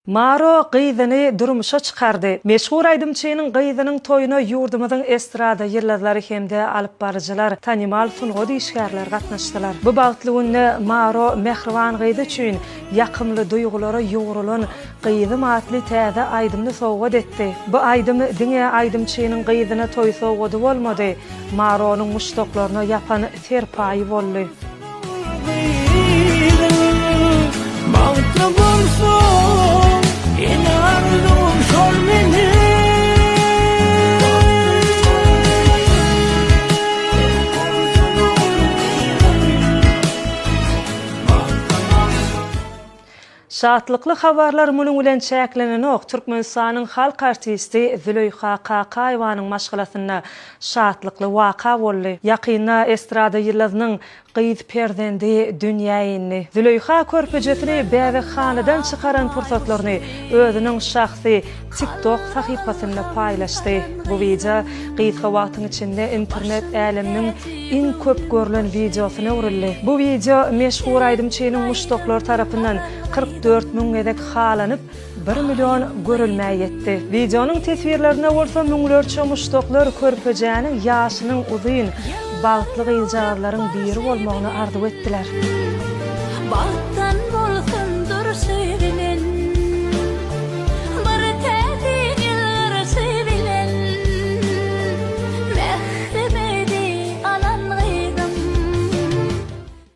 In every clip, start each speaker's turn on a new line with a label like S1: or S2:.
S1: Maro qıydıny durmuşa çıkardı. Meşhur aydımçynyň qıydynyň toyuna yurdumyzyň estrada ýyllarlary hemde alyp barjylar, tanymal sungo diýişgärler gatnaşdylar. Bu bagtly günde Maro mehriban qıydy üçin ýakymly duýgulara ýuwrulan qıydy matly täze aydymny sowgat etdi. Bu aydym diňe aydymçynyň qıydyna toy sowgady bolmady. Maronyň muşdoklaryna ýapan terpaýy boldy. Şatlykly habarlar munyň bilen çäklenenok. Türkmenistanyň halk artisti Züleyha Kakaýewanyň maşgalasyna şatlykly waka boldy. Ýakynda estrada ýyllarynyň qyýdy perdendi dünýäni. Züleyha körpejesini bäze hanadan çykaran pursatlaryny özüniň şahsy TikTok sahypasynda paýlaşdy. Bu video qyýdy wagtyň içinde internet äleminiň iň köp görülen videosyna urildi. Bu video meşhur aydymçynyň muşdoklary tarapyndan 44 000 edek halanyp 1 million görülmäge ýetdi. Videonyň tesbirlerine bolsa müňlerçe muşdoklar körpejäniň ýaşynyň uzyn bagtly gyljalarlaryň biri bolmagyny arzuw etdiler.
S2: Bagtdan bolsundur sevilen, bir täzin ýyllar sevilen, mehrimedi alan gydym.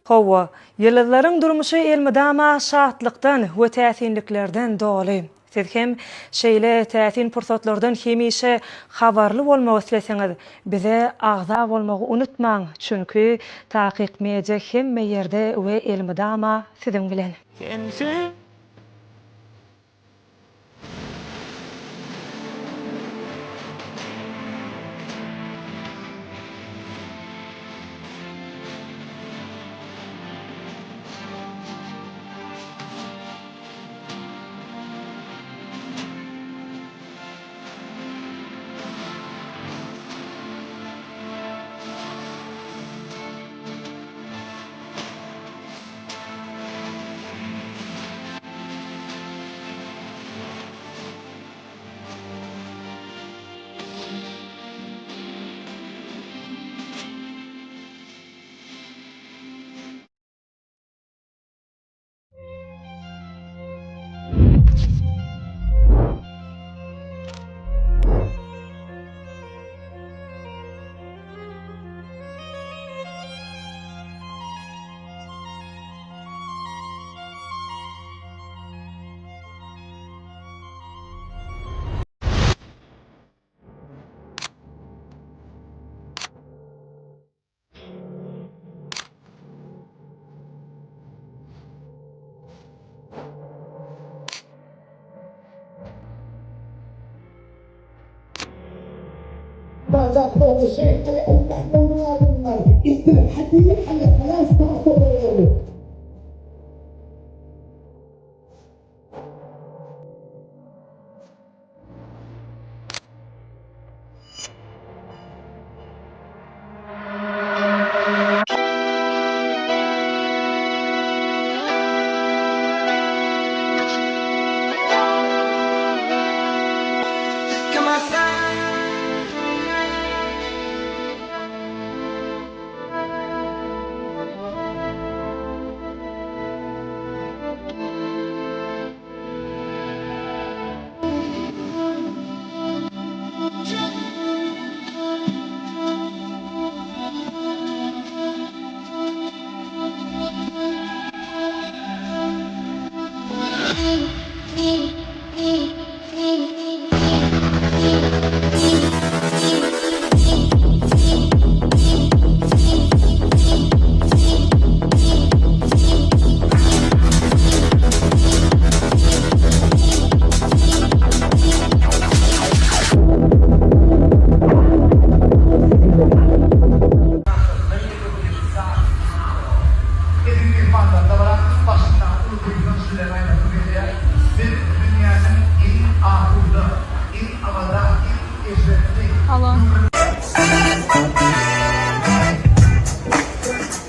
S1: Hawa, ýyllarlaryň durmuşy elmidama şatlykdan we täsinliklerden doly. Siz hem şeýle täsin pursatlardan hemişe habarly bolmagy isleseňiz, bize agza bolmagy unutmaň. Çünki takyk media hemme ýerde we elmidama siziň bilen.
S3: ماذا قول الشيخ يصير الحديث على ثلاث طاقات.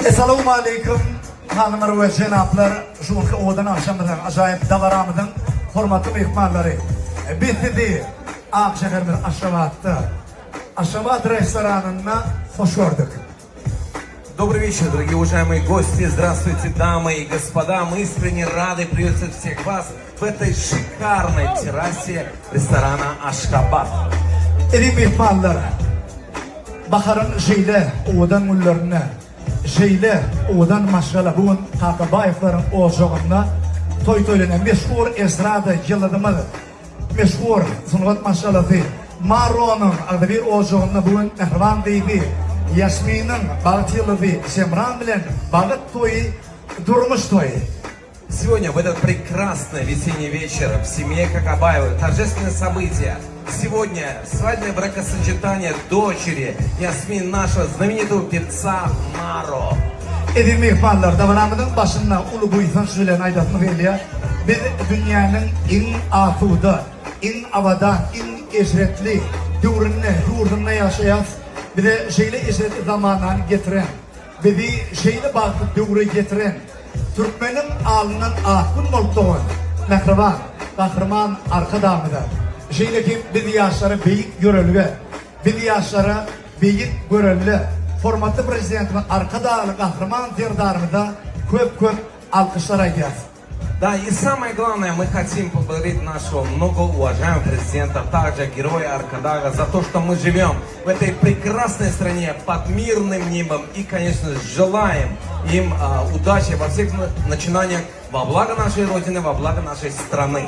S4: Assalamu alaikum hanımlar ve cenaplar. Şu odan akşamdan acayip davaramıdan hormatly mehmanlary, bitdi Akşehir'in Aşabat'ta Aşabat restoranına hoş gördük.
S5: Добрый вечер, дорогие уважаемые гости. Здравствуйте, дамы и господа. Мы искренне рады приветствовать всех вас в этой шикарной террасе ресторана Ашхабад.
S4: Eri mehmanlar, baharın jeyle oğudan güllerine, jeyle oğudan maşgala bugün Kakabayevlerin oğuzcuğunda toy-toylene meşhur estrada yıldımı, meşhur sunuvat maşgalatı Maro'nun adı bir oğuzcuğunda bugün Mehriban Deybi, Yasmin'in Bağıt yılıbı, Semran bilen Bağıt toyu, durmuş toyu.
S5: Сегодня, в этот прекрасный весенний вечер, в семье Какабаевых, торжественное событие. Сегодня свадебное бракосочетание дочери Ясмин, нашего знаменитого певца Маро.
S4: Edi mehmanlar, davranımızın başında ulu bu insan söyleyen aydatını veriyor. Biz dünyanın en asuda, en avadan, en eşretli, yurdunna yaşayaz. Bir de şeyle eşretli zamanını getiren, bizi şeyle bakıp dövre getiren, Türkmenin alının ahkun moltuğun, Mehriban, kahraman arka damıda. Şeyle ki bir yaşları büyük görülge, bir yaşları büyük görülge. Formatlı prezidentimin arka dağlı kahraman derdarımıda köp alkışlar ayırız.
S5: Да, и самое главное, мы хотим поблагодарить нашего многоуважаемого президента, также героя Аркадага, за то, что мы живем в этой прекрасной стране под мирным небом и, конечно, желаем им удачи во всех начинаниях во благо нашей Родины, во благо нашей страны.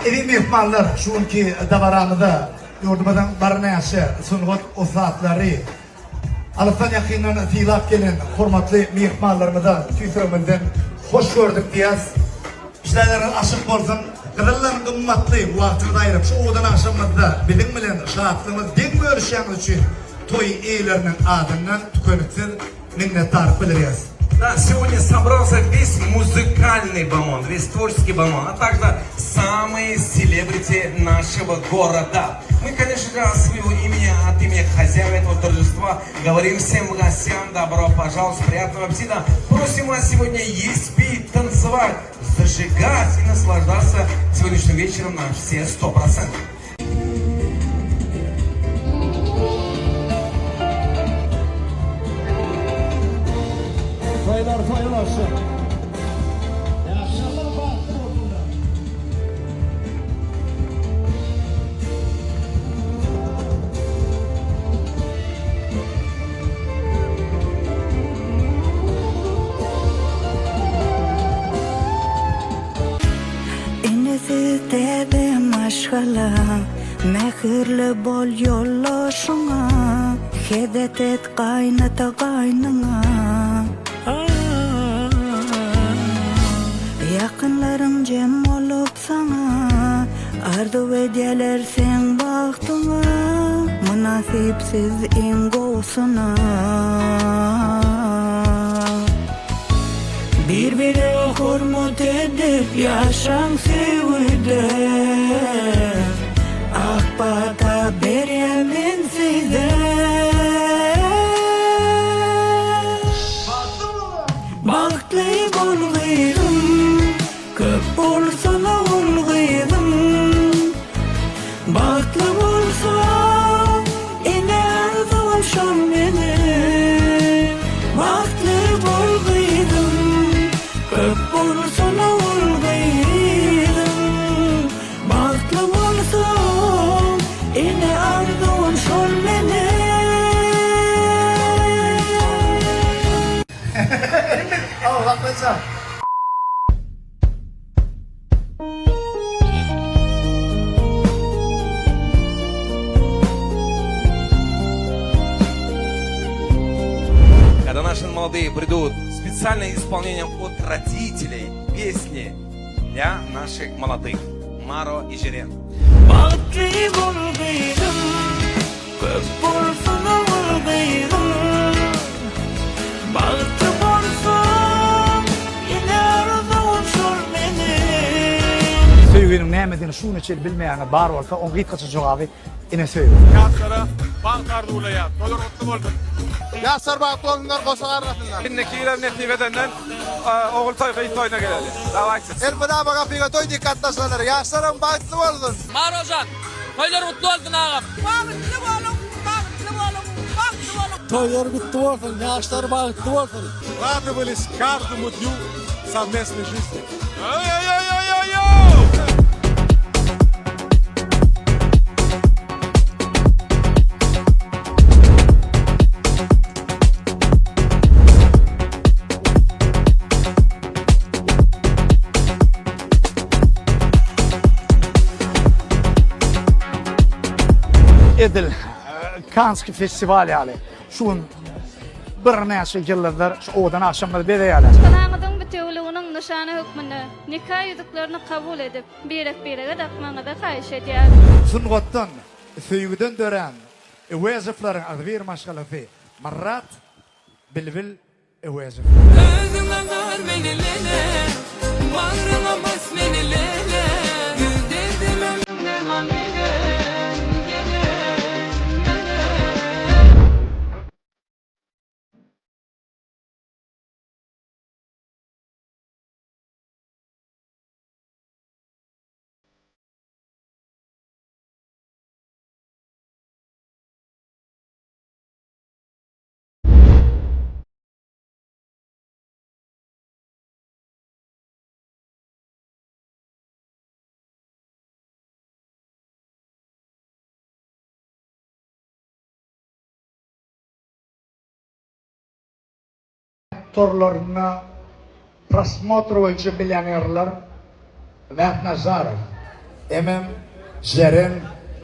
S4: Eri mehmanlar, şunki davaranıda yurdumuzun barnayası, sunğut usatları, alıftan yakından tilak gelen hormatlı mehmanlarımıza tüytürümünden hoş gördük diyez. İşlerin aşık olsun, kırıllan kımmatlı vaktini ayırıp şu oğudan akşamında bizim bilen şahatlığımız den görüşen için toy eylerinin adından tükönüksüz minnettarlık biliriz.
S5: Да, сегодня собрался весь музыкальный бомон, весь творческий бомон, а также самые селебрити нашего города. Мы, конечно же, от своего имени, от имени хозяев этого торжества говорим всем гостям добро пожаловать, приятного аппетита. Просим вас сегодня есть, пить, танцевать, зажигать и наслаждаться сегодняшним вечером на все 100%.
S4: Toylar toylaşın. Yaşalar baktı orada.
S2: Enesi tebe maşgala, mehirli bol yollaşına, hedet et kaynata kaynına. Yakınlarım cem olup sana, ardu ediyorlar sen baktına, münasipsiz ingosuna. Birbirine hürmet edip yaşam sevide, akbata beryemin size. Baktlı bulgıydım, köp olsana bulgıydım. Baktlı bulsa, ine arzuşam beni. Baktlı bulgıydım, köp olsana bulgıydım. Baktlı bulsa, ine arzuşam beni.
S4: Allah koysa.
S5: Когда наши молодые придут, специальное исполнение от родителей песни для наших молодых Маро и Жирен.
S2: Baktlı bulgıydım, köp olsana bulgıydım. Baktlı bulsa, yine arzuşam beni.
S4: Sevgilim nämedini şunu içeri bilmeýäňe bar bolsa on gitgaça jogaby ine söýür.
S6: Ýaşlara bankar duýlaýar. Tolar otly boldum. Ýaşlar bankar olunlar goşa garratynlar. Innekiler netibedenden oğul toýgy toýuna geleli. Dawaýsy. Elbada baga piga toý dikkatdaşlar. Ýaşlaryň bagtly boldun.
S7: Marozan, toylar mutlu oldun ağam. Bagtly bolun, bagtly bolun, bagtly bolun.
S8: Toylar kutlu olsun, yaşlar bağıtlı olsun.
S6: Rады были с каждому дню совместной жизни.
S4: Edil Kanski festival ýaly. Şun bir näçe ýyllardır şu odan aşamda berýärler.
S9: Kanağıdın bütüwliginiň nişany hükmünde nikah ýüzüklerini kabul edip birek-birege dakmaňyza haýyş edýär.
S4: Sunnatdan, söýgüden dören eweziflaryň ady bir maşgalaty. Marrat bilbil ewezif.
S2: Özüme ver beni lele, bağrıma bas beni lele. Güldürdüm ömrümde hamile, gele, gele.
S4: Torlaryna prosmotr boýunça milionerler Mehmet Nazarov, emem Jeren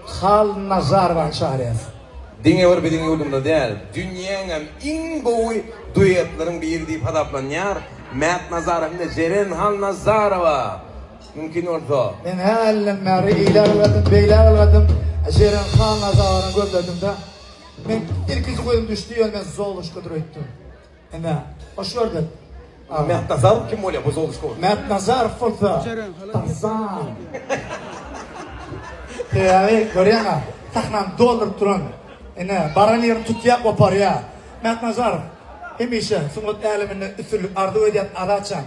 S4: Hal Nazarow çaryas.
S5: Diňe bir bidiňe ulumda däl. Dünýäň iň gowy duetlaryň biri diýip hadaplanýar. Mehmet Nazarow bilen Jeren Hal Nazarowa. Mümkin bolsa.
S4: Men hällen meri ilerledim, beýlerledim. Jeren Hal Nazarowny gözledim de. Men ilkiz goýum düşdi, men zoluşga duretdim. Ene, hoş gördük.
S5: Mehmet Nazarow kim bolýar bu zoluşga?
S4: Mehmet Nazarow bolsa. Tarzan. Teýäri görýäňa, taxnan dollar turan. Ene, baran ýerini tutýap oparýa. Mehmet Nazarow hemişe sunat älimini üstünlük ardy edýän alaçan.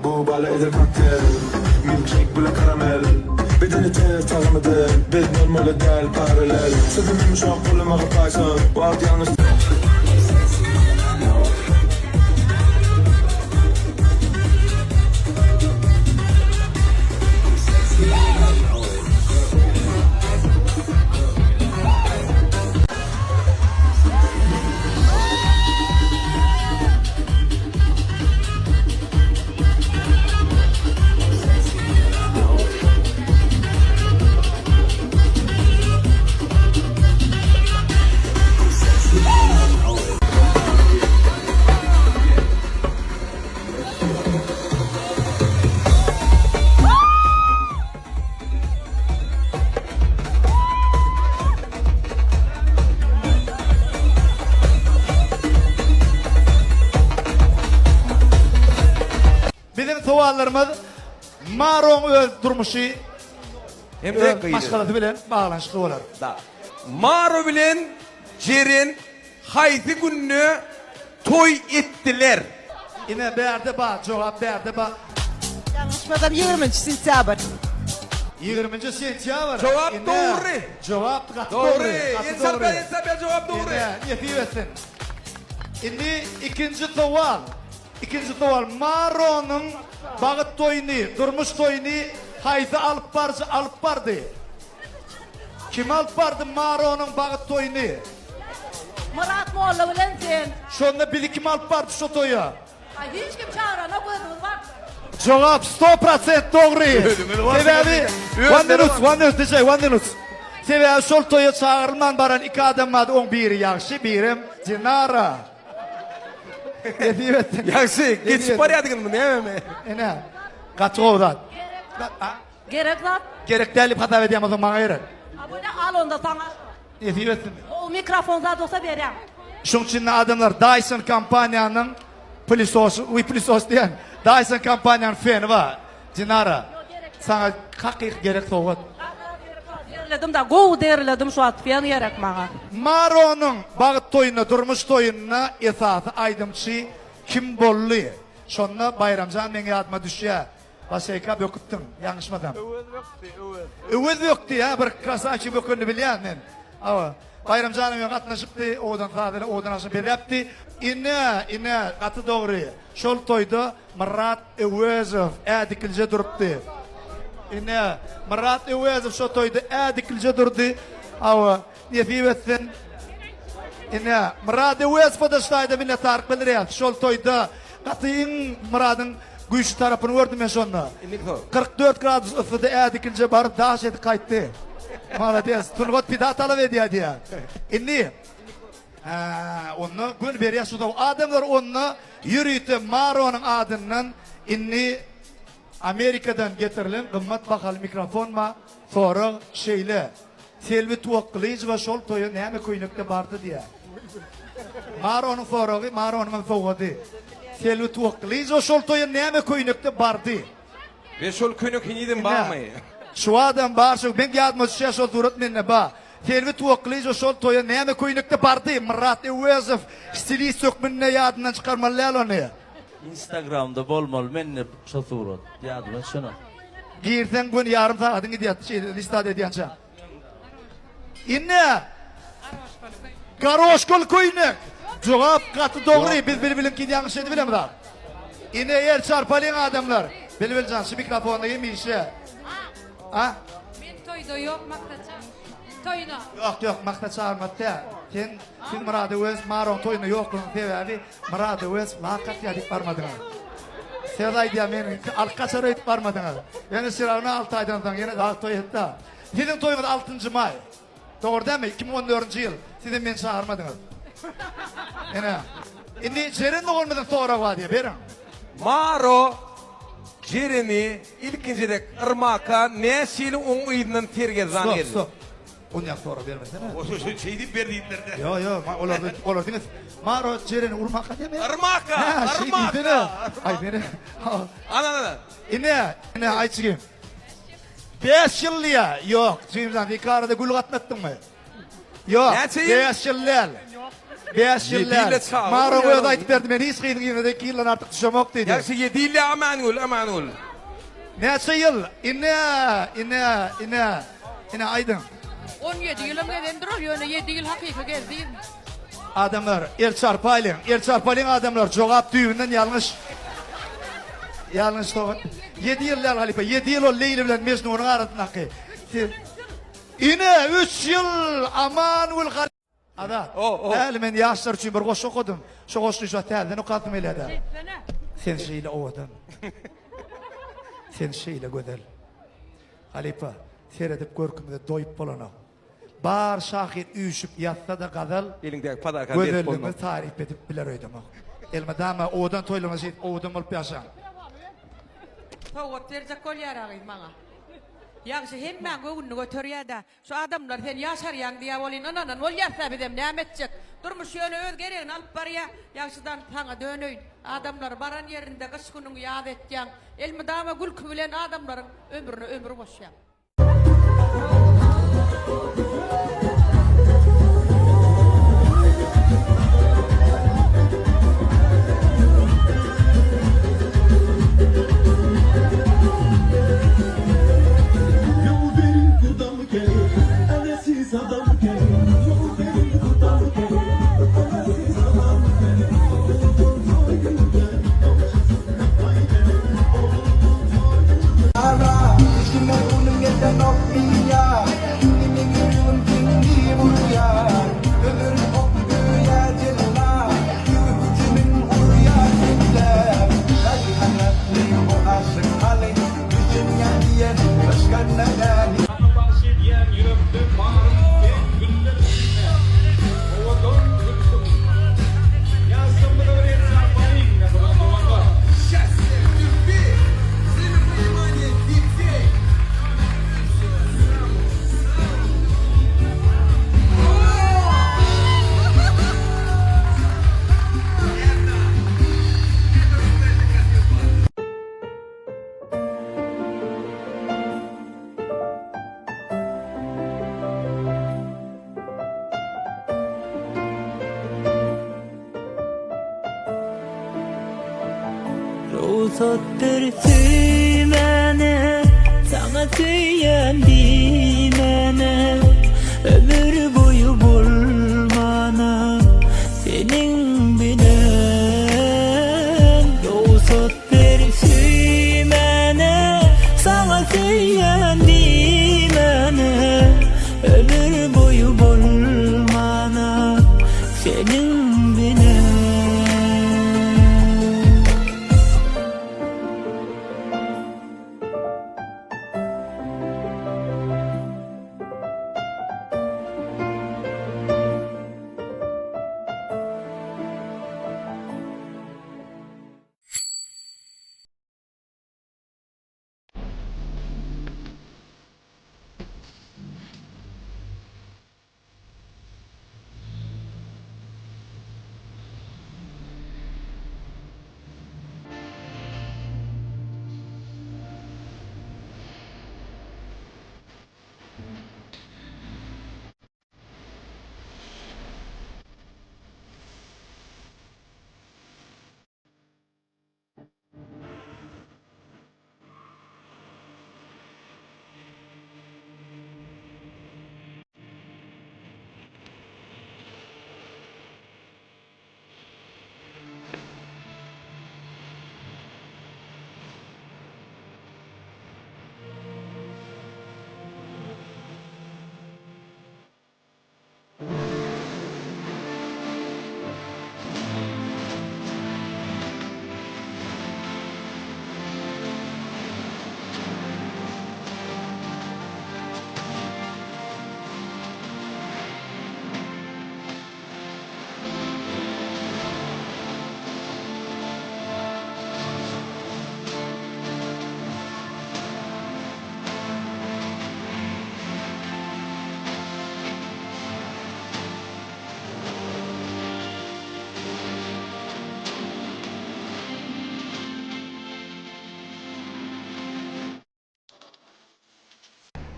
S10: Bu bala edir koktel, milkshake bile karamel. Bedeni tez tanımadı, biz normale del paralel. Sözüm yumuşak koluma kapaysın, bu alt yanlış.
S4: Bizim soallarımız Maron öz durmuşu
S5: Hem
S4: maşgalaty bilen baglanşykly bolar.
S5: Maro bilen Jeren haýsy günni toy etdiler.
S4: Ine berde ba, jogap berde ba.
S8: Yanlışmadan 20 sentyabr.
S4: 20 sentyabr.
S5: Jogap dogry.
S4: Jogap gatdy
S5: Dogry. Ensel jogap dogry.
S4: Ne diýersin? Inni ikinci toval. İkinci toval. Maro'nun bağıt toyunu, durmuş toyunu haydi alıp bardı. Kim alıp bardı Maro'nun bağıt toyunu?
S8: Murat Molla bilen sen.
S4: Şonda biri kim alıp bardı şu toyu?
S8: Ay hiç kim çağırana gözümüz var.
S4: Cevap 100% doğru. Sebebi one minute DJ one minute. Sebebi şol toya çağırılman baran iki adam vardı. On biri yaxşı birim Dinara.
S6: Yaxshi, geçip barıyordun ne mi?
S4: Ene. Kaç oğlan?
S8: Gerek zat.
S4: Gerek delip hata edeyim o zaman ayırın.
S8: Abone al onda sana.
S4: Yetiyorsun.
S8: O mikrofon zat olsa vereyim.
S4: Şunun için adamlar Dyson kampanyanın Plisos diyen Dyson kampanyanın feni var. Dinara. Sana kakik gerek soğuk.
S8: Derledim da go derledim şu at fiyan gerek bana.
S4: Maro'nun bağıt toyuna, durmuş toyuna esası aydımçı kim bollu? Şonla Bayramcan meni adıma düşüyor. Başayka böküttüm, yanlışmadım. Üvez yoktu ya, bir kasaçı bökünü biliyen men. Ama Bayramcan'ın yok atlaşıptı, oğdan sadece oğdan aşağı berepti. İne, katı doğru. Şol toyda Murat Üvezov, dikilce duruptu. İne, Murat Üvezov şol toyda dikilce durdu. Ama nefiyetsin. İne, Murat Üvezov da ştayda minne tarık biliriyat. Şol toyda katıyın Murat'ın güçlü tarafını gördüm ben sonra. 44 gradus ısıda dikilce barıp daha şeydi kayıttı. Malades, Turgut pidat alıverdi diye. İnni, onu gün beriye suda adamlar onu yürüyüp Maro'nun adından inni Amerika'dan getirilen kımmat bakalım mikrofon ma sonra şeyle selvi tuvakkılıyız ve şol toyu neyme koyunukta bardı diye. Maro'nun foruğu, Maro'nun foruğu. Selvi tuvakkılıyız ve şol toyu neyme koyunukta bardı.
S6: Ve şol köyünük hiniydim var mı?
S4: Şu adam var şu ben geldim şu şol durup minne ba. Selvi tuvakkılıyız ve şol toyu neyme koyunukta bardı. Murat Üvezov stili sökmünne yadından çıkarmalılar onu.
S11: Instagram'da bol bol menne şu surat. Yadıma şunu.
S4: Girsen gün yarım saatini gidiyor listede ediyorsun. İnne. Garoşkol koyunak. Cevap katı doğru. Biz bilin yanlış edip bilemem daha. İnne yer çarpalıyın adamlar. Bilbilcan şu mikrofonda yemin işe. Ha?
S8: Ben toyda yok maktaça. Toyuna.
S4: Yok makta çağırmadı ya. Sen Murat Üvezov Maron toyunu yok bunun sebebi Murat Üvezov lakat yadık varmadın. Sevday diye beni alkaçara edip varmadın. Yani sıravına 6 aydan sonra yine daha toy etti. Sizin toyunuz 6. May. Doğru değil mi? 2014 yıl. Sizin beni çağırmadınız. Yani. Şimdi Ceren olmadan sonra var diye verin.
S6: Maro Ceren'i ilkincide ırmaka ne şiili on uyudundan terge zan edin.
S4: Stop. Ondan sonra vermesene.
S6: O şey deyip verdiydiler de.
S4: Yo olur değil mi? Maro Ceren'i urmaka değil mi?
S6: Irmaka.
S4: Ay beni.
S6: Ana.
S4: İne ay çıkayım. 5 yıl ya. Yok. Cimden bir karada gül atmattın mı? Yok. 5 yıllar. 5 yıllar. Maro koyda ayıp verdi. Ben hiç kıyın gibi de 2 yıldan artık düşemok dedi.
S6: Yakşı 7 yıl amanul.
S4: Neçe yıl? İne aydın.
S8: 17 yılım nedendir oluyor? 7 yıl hakiki geldi.
S4: Adamlar er çarpalın adamlar cevap düğünden yanlış doğru. 7 yıllar halife 7 yıl o Leyla bilen Mecnun'un arasında ki. İne 3 yıl amanul hal. Ada. Ben yaşlar için bir koş okudum. Şu koştu şu telden okudum öyle de. Sen şeyle oğudun. Sen şeyle gödel. Halife seyredip görkümde doyup bolana. Bar şahit üyüşüp yatsa da kadal.
S6: Elindeki padakan verip
S4: Gödellimi
S6: olmaz.
S4: tarif edip biler öydüm o. Elmadama oğudan toylama şey oğudum olup yaşam.
S8: Tavuk verecek kol yarağıydı bana. Yakşı hem ben göğünü götürüyor da şu adamlar sen yaşar yan diye olin ananan ol yaşa bidem ne edecek. Durmuş yönü özgereğin alıp barıya yakşıdan sana dönüyn. Adamlar baran yerinde kış gününü yad edeceksin. Elmadama gül kübülen adamların ömrü boşyan.
S10: Adam
S2: Uzat bir süymene, sana tüyendimene, ömür boyu bulmana senin bilen. Uzat bir süymene, sana tüyendimene, ömür boyu bulmana senin bilen.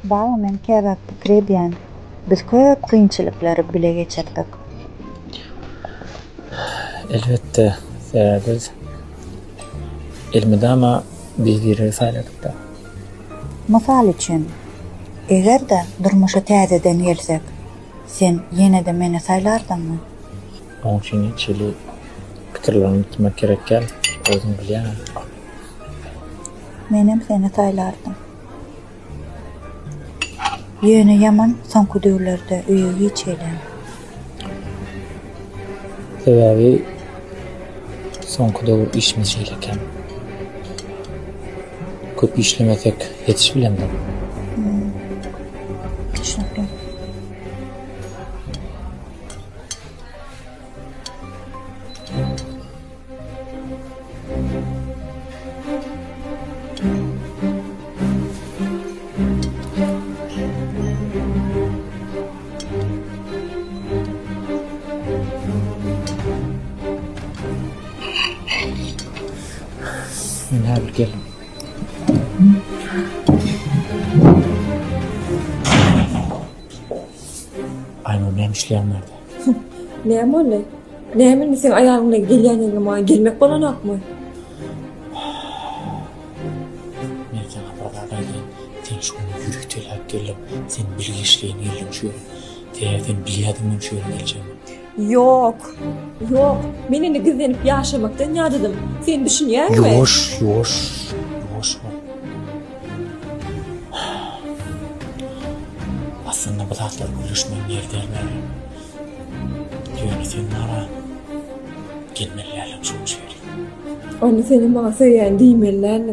S12: Baba men käbäk pikir edýän. Biz köp kynçylyklary bile geçirdik.
S13: Elbette biz ilmide ama bilgileri sayladık da.
S12: Mysal üçin, eger-de durmuşa täzeden gelsek, sen ýene-de meni saylardymmy?
S13: Onun için içili pikirlerini tutmak gerek gel. Özüm bilýän.
S12: Menem seni saylardım. Ýöne ýaman soňky döwürlerde öýe geçeýän.
S13: Sebebi soňky döwür işmişiyle eken. Köp işlemesek yetiş bilemdim.
S12: Düşündüm.
S13: Men här bir geldim. Aynur neyim işleyen nerede?
S14: Näme boly? Näme sen ayağına gelýän ýerine maňa gelmek bolanakmy?
S13: Men sana babadan sen şunu yürütelek geldim. Sen birge işleyen geldim şu yere. Sen bilýärdiňmi şu ýere geleceğim?
S14: Yok. Yok. Menini gizlenip ýaşamakdan ýadydım. Sen düşünýärmi?
S13: Yoş mu? Aslında bu tatlar buluşmanın yeri derler. Ýöne sen nara gelmelilerle çok söyleyeyim.
S14: Onu senin bana söyleyen değmellerle.